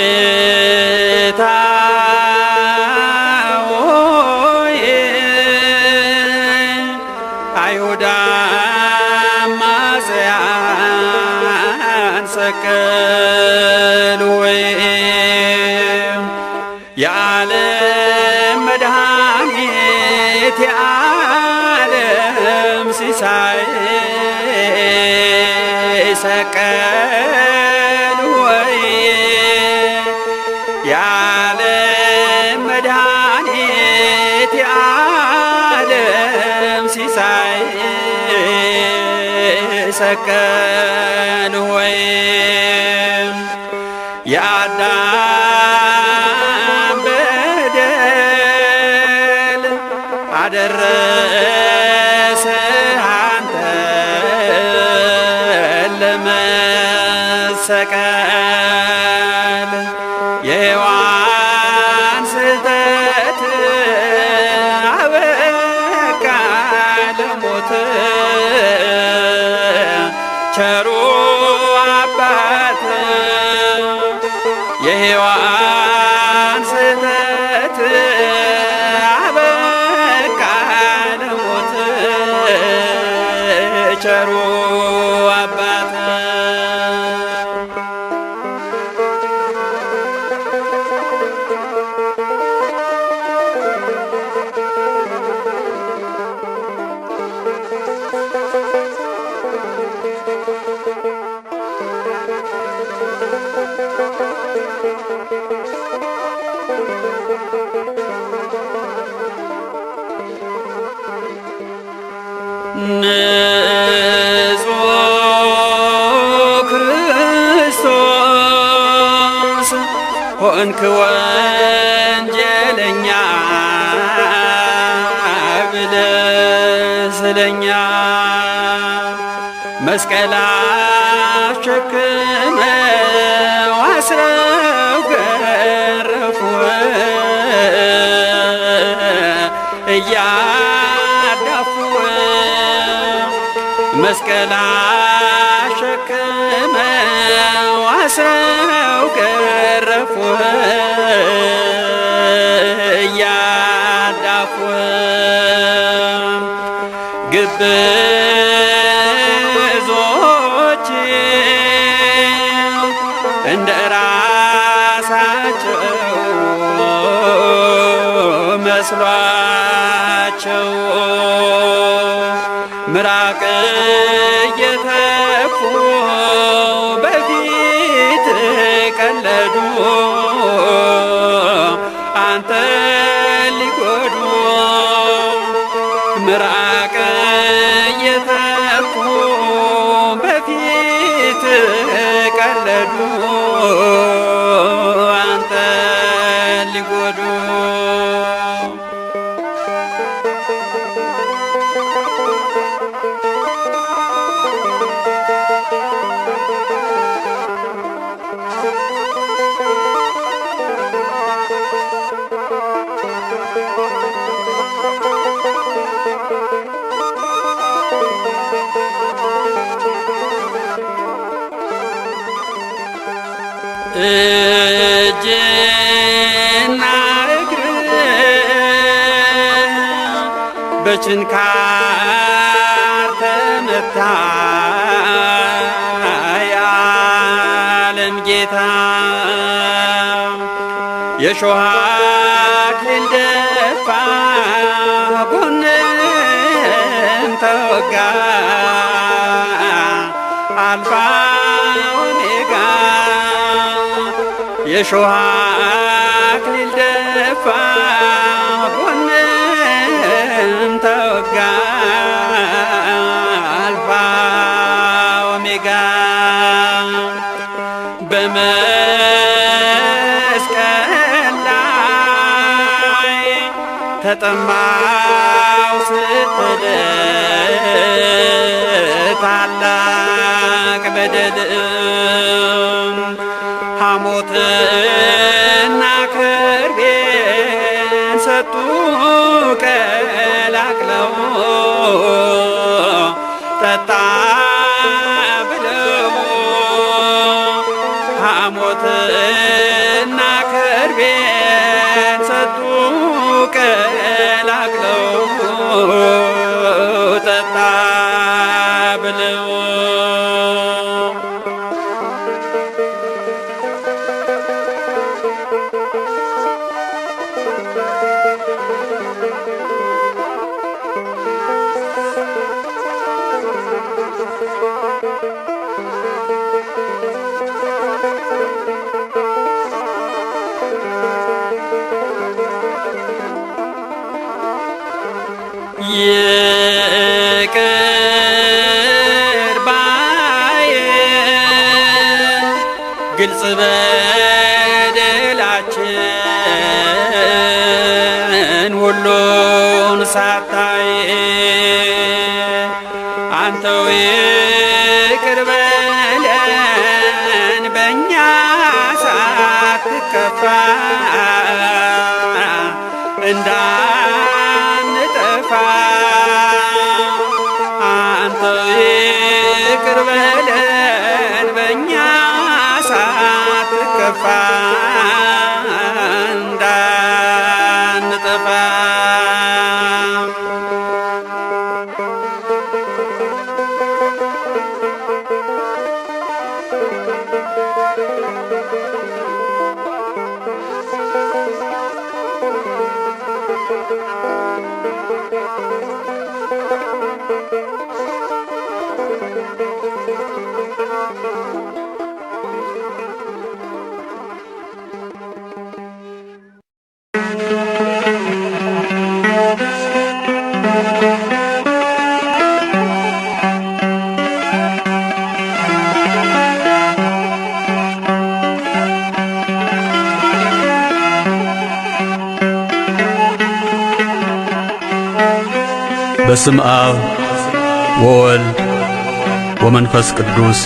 ጌታ ሆይ አይሁድ አማጽያን ሰቀሉኝ። የዓለም መድኃኒት የዓለም ሲሳይ ሰቀሉኝ። የዓለም መድኃኒት የዓለም ሲሳይ ሰቀሉኝ። የአዳም በደል አደረሰ አንተን ለመሰቀል። የሔዋን ስህተት አበቃ ለሞት። ቸሩ አባት የሔዋን ስህተት አበቃ ለሞት። ቸሩ አባት ንጹሕ ክርስቶስ ሆንክ ወንጀለኛ ብለህ ስለኛ መስቀል አሸክመው አስረው ገረፉህ። እያዳፉ መስቀል አሸክመው አስረው ገረፉህ። እያዳፉ ግብዞች እንደ ራሳቸው መስሏቸው ምራቅ እየተፉ በፊት ቀለዱ አንተ ሊጎዱ። ምራቅ እየተፉ በፊት ቀለዱ አንተ ሊጎዱ። እጅና እግር በችንካር ተመታ የዓለም ጌታ። የሾህ አክሊል ደፋ ጎንም ተወጋ አልፋ ኦሜጋ የሾህ አክሊል ደፋ ጎንም ተወጋ አልፋ ኦሜጋ በመስቀል ላይ ተጠማው ስትል ታላቅ በደል ሐሞትና ከርቤን ሰጡ ቀላቅለው ጠጣ ብለው ሐሞትና ከርቤን ሰጡ ቀላቅለው ጠጣ ብለው ይቅር ባይ ግልጽ በደላችን ሁሉን ሳታይ አንተው ይቅር በለን በእኛ ሳትከፋ እንዳንጠፋ አንተው ይቅር በለን በእኛ ሳትከፋ እንዳንጠፋ በስም አብ ወወልድ ወመንፈስ ቅዱስ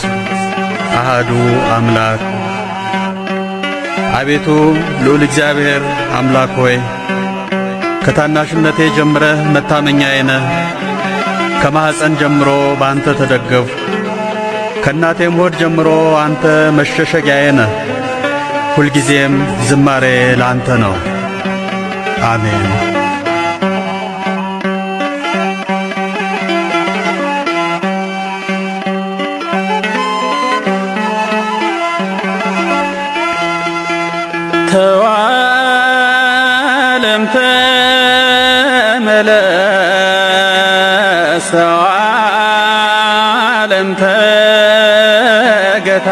አሃዱ አምላክ። አቤቱ ልዑል እግዚአብሔር አምላክ ሆይ ከታናሽነቴ ጀምረህ መታመኛዬ ነህ። ከማኅፀን ጀምሮ በአንተ ተደገፍሁ፣ ከእናቴም ሆድ ጀምሮ አንተ መሸሸጊያዬ ነህ። ሁልጊዜም ዝማሬ ለአንተ ነው። አሜን። ተዋለም ተመለስ ተዋለም ተገታ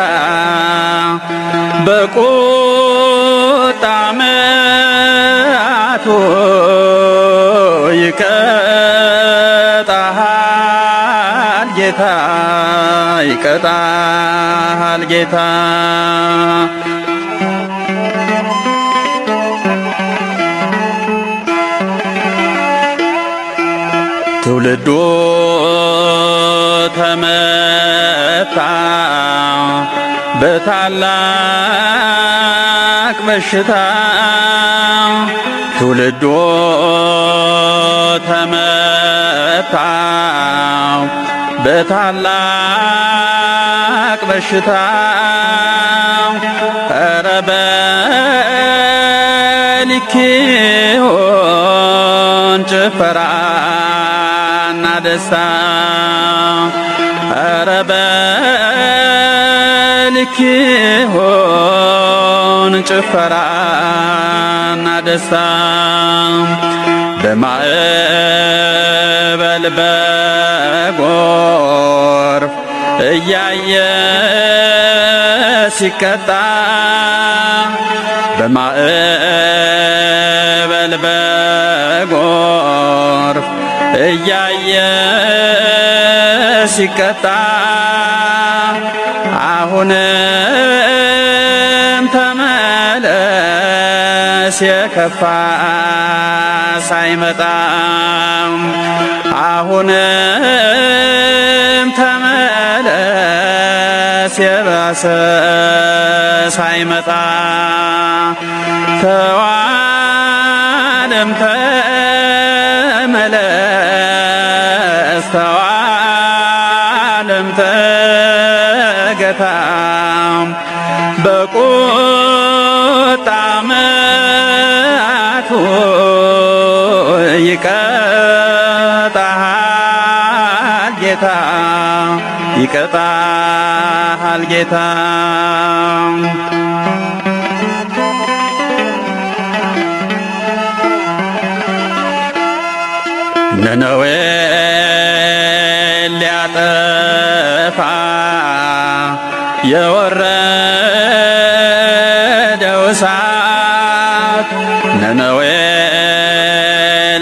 በቁጣ መዓቱ ይቀጣሃል ጌታ ይቀጣሃል ጌታ ትውልዱ ተመታ በታላቅ በሽታ ትውልዱ ተመታ በታላቅ በሽታ ኧረ በልክ ይሁን ጭፈራና ደስታ ኧረ በልክ ይሁን ጭፈራና ደስታ በማዕበል በጎርፍ እያየ ሲቀጣ በማዕበል በጎርፍ እያየ ሲቀጣ አሁንም ተመለስ የከፋ ሳይመጣ አሁንም ተመለስ የባሰ ሳይመጣ ተዋለም ተመለስ ተዋለም ተገታ በቁጣ መዓቱ ይቀጣሃል ጌታ ይቀጣሃል ጌታ ነነዌን ሊያጠፋ የወረደው እሳት ነነዌን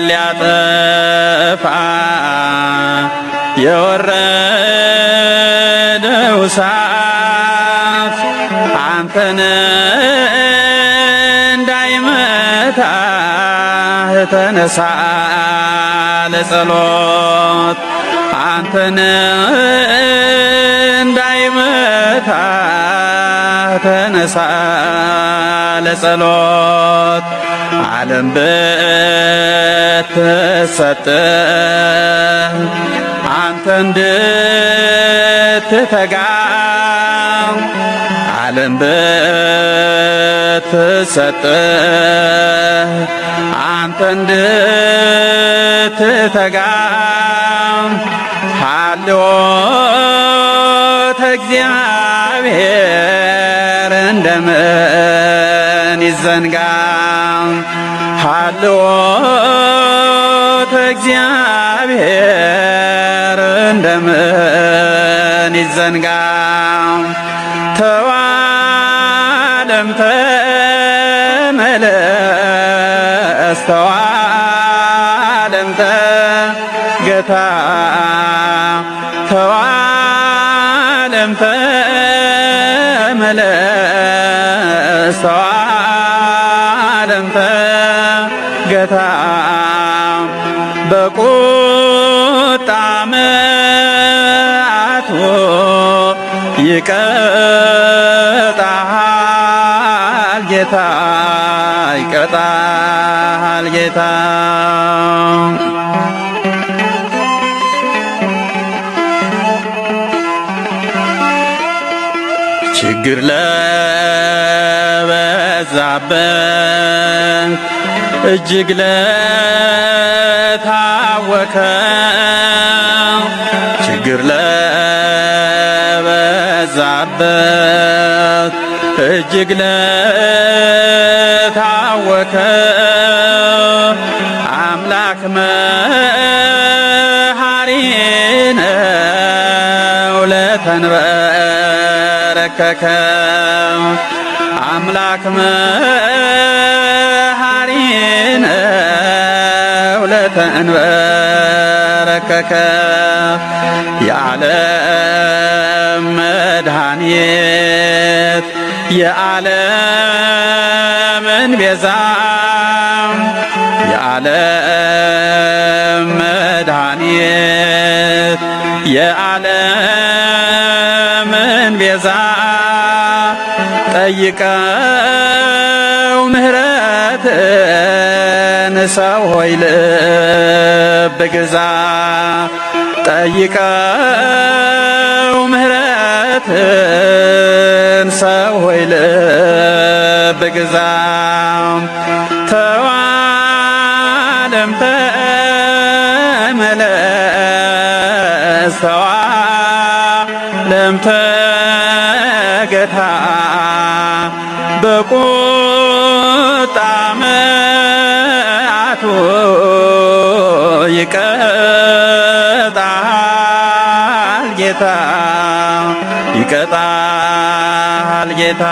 ሊያጠፋ የወረደው እሳት አንተን እንዳይመታህ ተነሳ ለጸሎት አንተን እንዳይመታህ ተነሳ ለጸሎት ዓለም ብትሰጥህ አንተ እንድትተጋ ዓለም ብትሰጥህ አንተ እንድትተጋ ሀልዎተ እግዚአብሔር እንደምን ይዘንጋ ሀልዎተ እግዚአብሔር እንደምን ይዘንጋ ተዋለም ተመለስ ተዋለም ተገታ ተዋለም ተመለስ ተዋለም ተገታ በቁጣ መዓቱ ይቀጣሃል ጌታ ይቀጣሃል ጌታ ችግር ለበዛበት እጅግ ለታወከ ችግር ለበዛበት እጅግ ለታወከ አምላክ መሐሪ ነው ለተንበረከከ አምላክ መሐሪ ነው ለተንበረከከ የዓለም መድኃኒት የዓለምን ቤዛ የዓለም መድኃኒት የዓለምን ቤዛ ጠይቀው ምሕረትን ሰው ሆይ ልብ ግዛ ጠይቀው ምሕረትን ሰው ሆይ ልብ ግዛ ተዋለም ተመለስ ተዋለም ተገታ በቁጣ መዓቱ ይቀጣሃል ጌታ ይቀጣል ጌታ